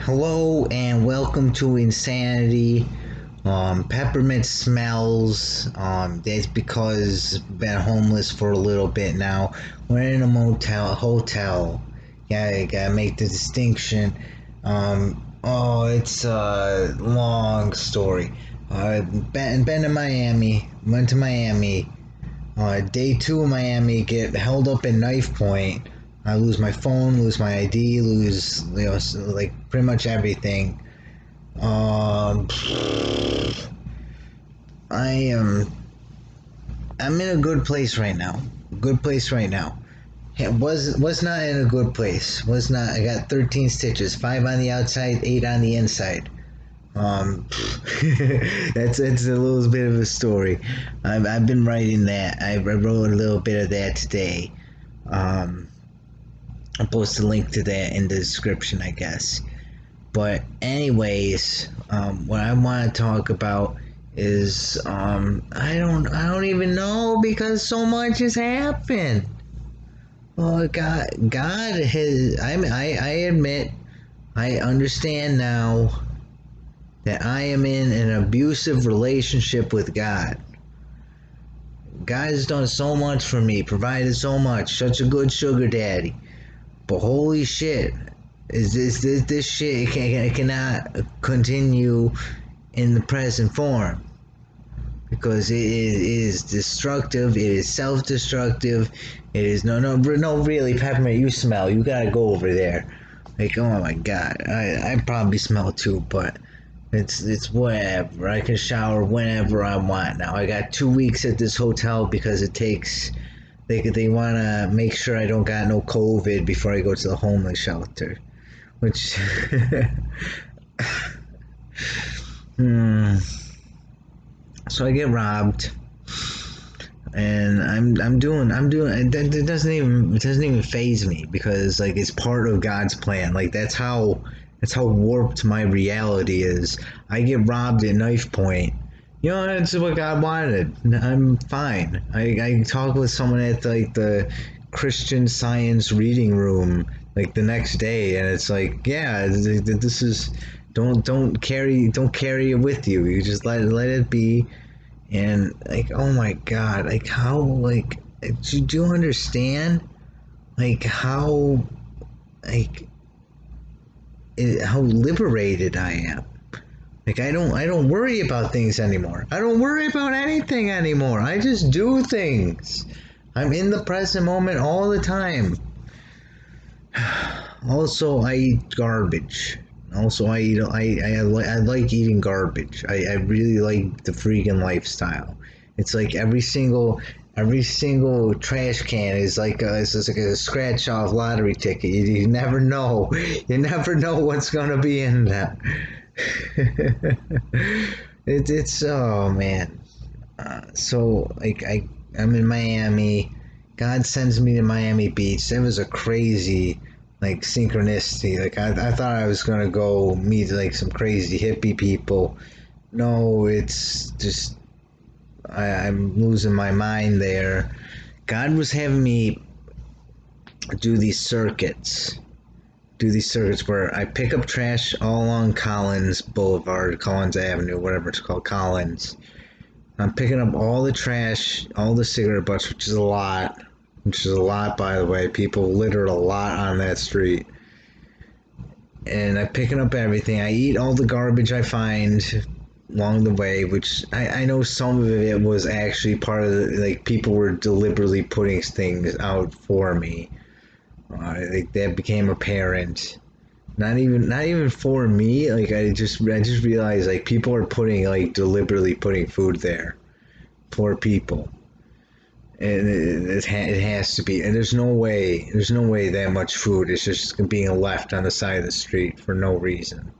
Hello and welcome to Insanity. Peppermint smells. That's because I've been homeless for a little bit now. We're in a hotel. Gotta make the distinction. It's a long story. Been to Miami. Went to Miami. Day two of Miami, get held up in knife point. I lose my phone, lose my ID, lose like pretty much everything. Um, I am I'm in a good place right now. Good place right now. Was not in a good place. Was not. I got 13 stitches, 5 on the outside, 8 on the inside. Um, that's a little bit of a story. I've been writing that. I wrote a little bit of that today. Um, I'll post a link to that in the description, I guess. But anyways, what I want to talk about is I don't even know because so much has happened. Oh God has. I admit, I understand now that I am in an abusive relationship with God. God has done so much for me, provided so much, such a good sugar daddy. But holy shit, is this shit it cannot continue in the present form because it is destructive. It is self-destructive. It is no really peppermint. You smell. You gotta go over there. Like oh my god, I probably smell too, but it's whatever. I can shower whenever I want now. I got 2 weeks at this hotel because it takes. They want to make sure I don't got no COVID before I go to the homeless shelter, which. hmm. So I get robbed, and I'm doing. It doesn't even phase me because like it's part of God's plan. Like that's how warped my reality is. I get robbed at knife point. That's what God wanted. I'm fine. I talk with someone at like the Christian Science reading room like the next day, and it's like, yeah, this is don't carry it with you. You just let it be, and like, oh my God, like how like do you understand like like how liberated I am? Like I don't worry about things anymore. I don't worry about anything anymore. I just do things. I'm in the present moment all the time. Also, I eat garbage. Also, I like eating garbage. I really like the freaking lifestyle. It's like every single trash can is like it's just like a scratch off lottery ticket. You never know. You never know what's gonna be in that. It's oh man. So like I'm in Miami. God sends me to Miami Beach. That was a crazy like synchronicity. Like I thought I was gonna go meet like some crazy hippie people. No, it's just I'm losing my mind there. God was having me do these circuits. Do these circuits where I pick up trash all along Collins Boulevard, Collins Avenue, whatever it's called, Collins. I'm picking up all the trash, all the cigarette butts, which is a lot, by the way. People littered a lot on that street. And I'm picking up everything. I eat all the garbage I find along the way, which I know some of it was actually part of the, like, people were deliberately putting things out for me. Like, that became apparent. Not even for me. Like, I just realized, like, people are putting, like, deliberately putting food there for people, and it has to be. And there's no way that much food is just being left on the side of the street for no reason.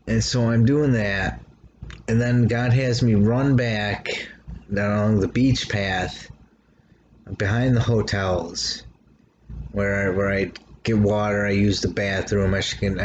And so I'm doing that, and then God has me run back down along the beach path behind the hotels where I get water. I use the bathroom. I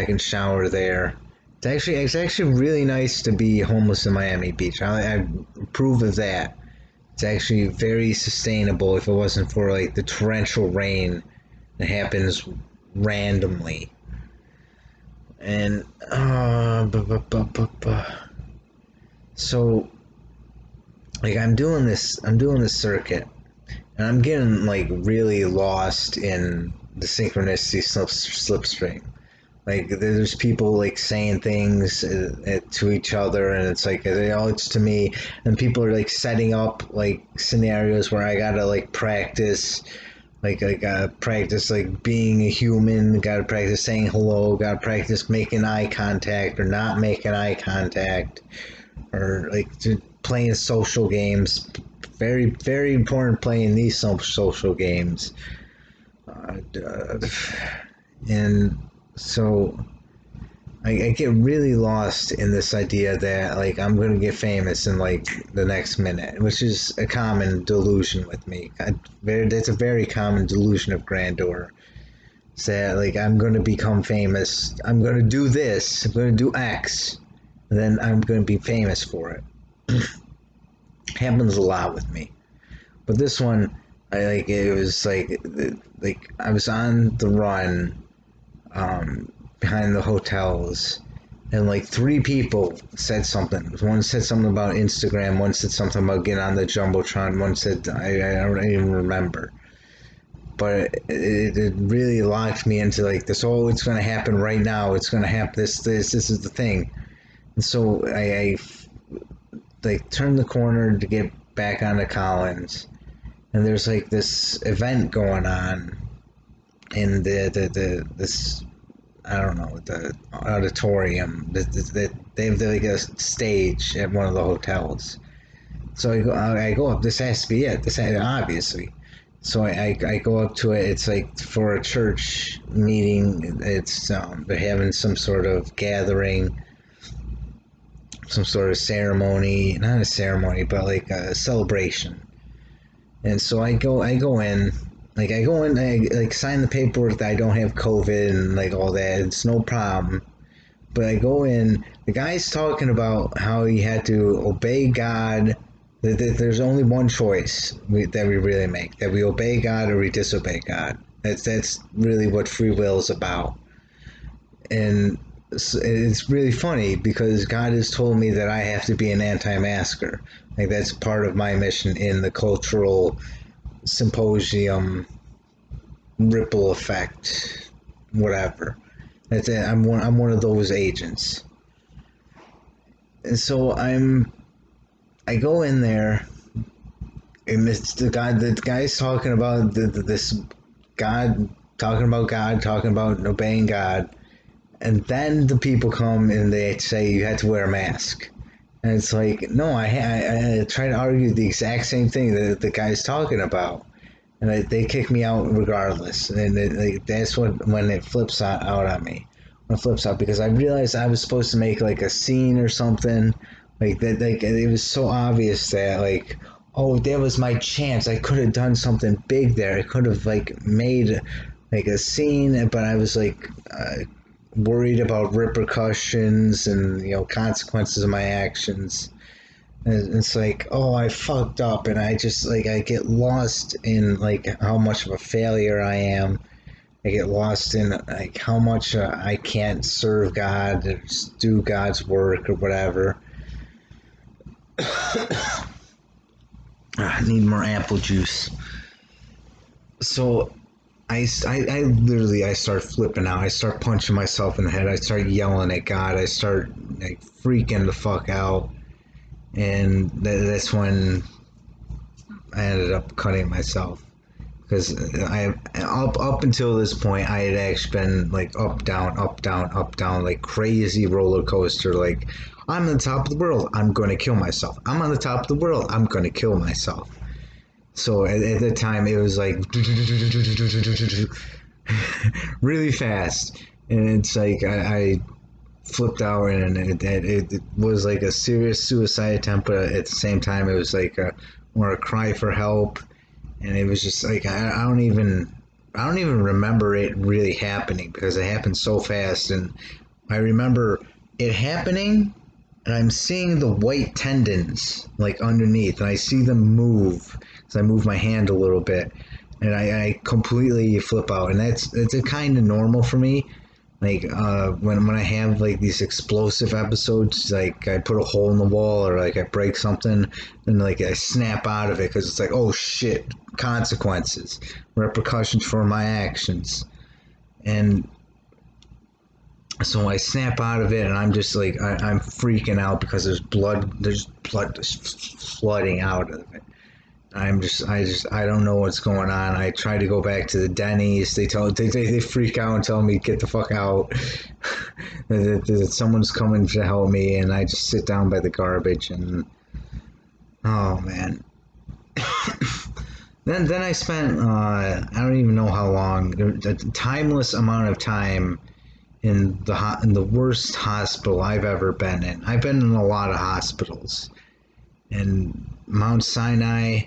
can shower there. It's actually really nice to be homeless in Miami Beach. I approve of that. It's actually very sustainable if it wasn't for like the torrential rain that happens randomly. And so like I'm doing this circuit, and I'm getting like really lost in the synchronicity slipstream. Like there's people like saying things to each other, and it's like it's to me, and people are like setting up like scenarios where I gotta like practice. Like I gotta practice like being a human, gotta practice saying hello, gotta practice making eye contact or not making eye contact, or like playing social games. Very, very important playing these social games. And so I get really lost in this idea that like I'm gonna get famous in like the next minute, which is a common delusion with me. That's a very common delusion of grandeur. Say like I'm gonna become famous. I'm gonna do this. I'm gonna do X, and then I'm gonna be famous for it. Happens a lot with me. But this one, I like it was like I was on the run behind the hotels, and like three people said something. One said something about Instagram. One said something about getting on the jumbotron. One said I don't even remember. But it really locked me into like this. Oh, it's going to happen right now. It's going to happen. This is the thing. And so I like turned the corner to get back onto Collins, and there's like this event going on in the this I don't know the auditorium. They have like a stage at one of the hotels. So I go up. This has to be it. Obviously. So I go up to it. It's like for a church meeting. It's they're having some sort of gathering, some sort of ceremony. Not a ceremony, but like a celebration. And so I go in, I like sign the paperwork that I don't have COVID and like all that. It's no problem. But I go in, the guy's talking about how he had to obey God. That there's only one choice that we really make: that we obey God or we disobey God. That's really what free will is about. And it's really funny because God has told me that I have to be an anti-masker. Like that's part of my mission in the cultural symposium ripple effect, whatever. That's it. I'm one of those agents. And so I go in there, and it's the guy's talking about this God, talking about God, talking about obeying God, and then the people come and they say you had to wear a mask. And it's like, no, I try to argue the exact same thing that the guy's talking about, and they kick me out regardless. And that's when it flips out on me. When it flips out because I realized I was supposed to make like a scene or something like that. Like it was so obvious that like, oh, that was my chance. I could have done something big there. I could have like made like a scene, but I was like worried about repercussions and consequences of my actions. And it's like, oh, I fucked up, and I just like I get lost in like how much of a failure I am. I get lost in like how much I can't serve God or do God's work or whatever. I need more apple juice. So I literally I start flipping out. I start punching myself in the head. I start yelling at God. I start like freaking the fuck out, and that's when I ended up cutting myself. Because I up until this point I had actually been like up down up down up down like crazy roller coaster. Like I'm on the top of the world, I'm going to kill myself. I'm on the top of the world, I'm going to kill myself. So at the time it was like really fast, and it's like I flipped out, and it was like a serious suicide attempt, but at the same time it was like more a cry for help. And it was just like I don't even remember it really happening because it happened so fast. And I remember it happening, and I'm seeing the white tendons like underneath, and I see them move as I move my hand a little bit, and I completely flip out. And that's it's a kind of normal for me. Like when I have like these explosive episodes, like I put a hole in the wall or like I break something, and like I snap out of it because it's like, oh shit, consequences, repercussions for my actions, and so I snap out of it, and I'm just like I'm freaking out because there's blood just flooding out of it. I don't know what's going on. I try to go back to the Denny's. They freak out and tell me get the fuck out. that someone's coming to help me, and I just sit down by the garbage and oh man. Then I spent I don't even know how long, a timeless amount of time in the worst hospital I've ever been in. I've been in a lot of hospitals, and Mount Sinai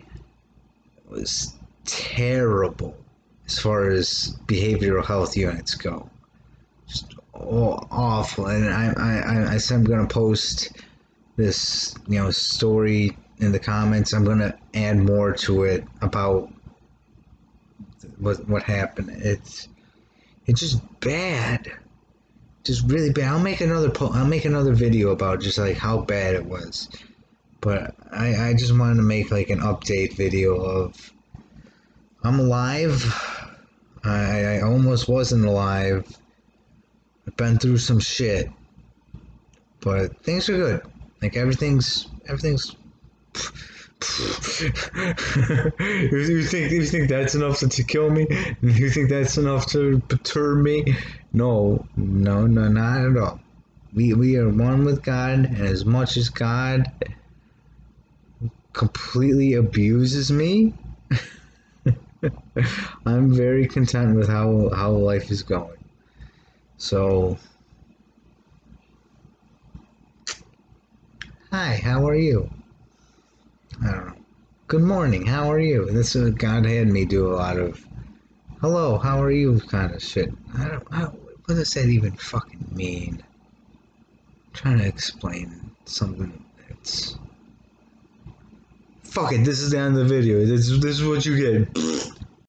was terrible as far as behavioral health units go. Just awful. And I said I'm gonna post this story in the comments. I'm gonna add more to it about what happened. It's just bad, just really bad. I'll make another video about just like how bad it was. But I just wanted to make like an update video of I'm alive. I almost wasn't alive. I've been through some shit, but things are good. Like everything's. You think that's enough to kill me? You think that's enough to perturb me? No, not at all. We are one with God, and as much as God completely abuses me, I'm very content with how life is going. So, hi, how are you? I don't know. Good morning, how are you? This is what God had me do a lot of. Hello, how are you? Kind of shit. What does that even fucking mean? I'm trying to explain something that's. Fuck it, this is the end of the video. This is what you get.